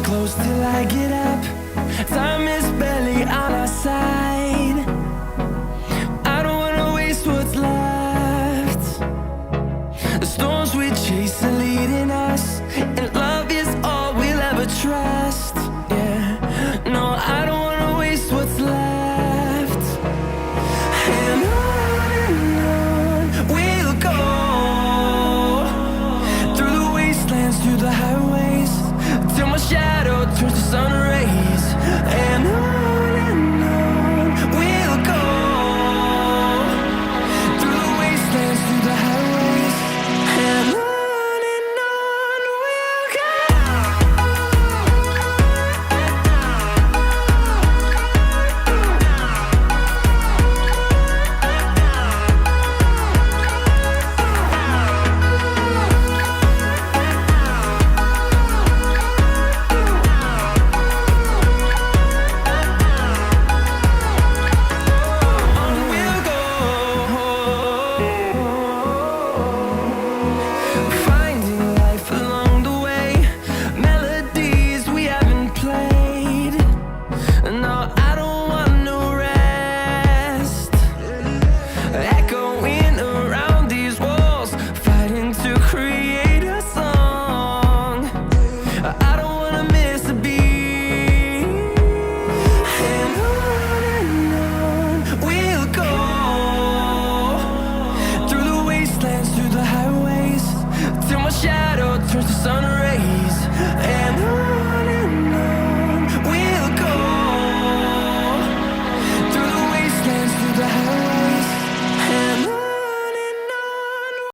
close till I get up. Time is barely on our side. I don't wanna waste what's left. The storms we chase are leading us, and love is all we'll ever trust. Yeah, no, I don't wanna waste what's left. And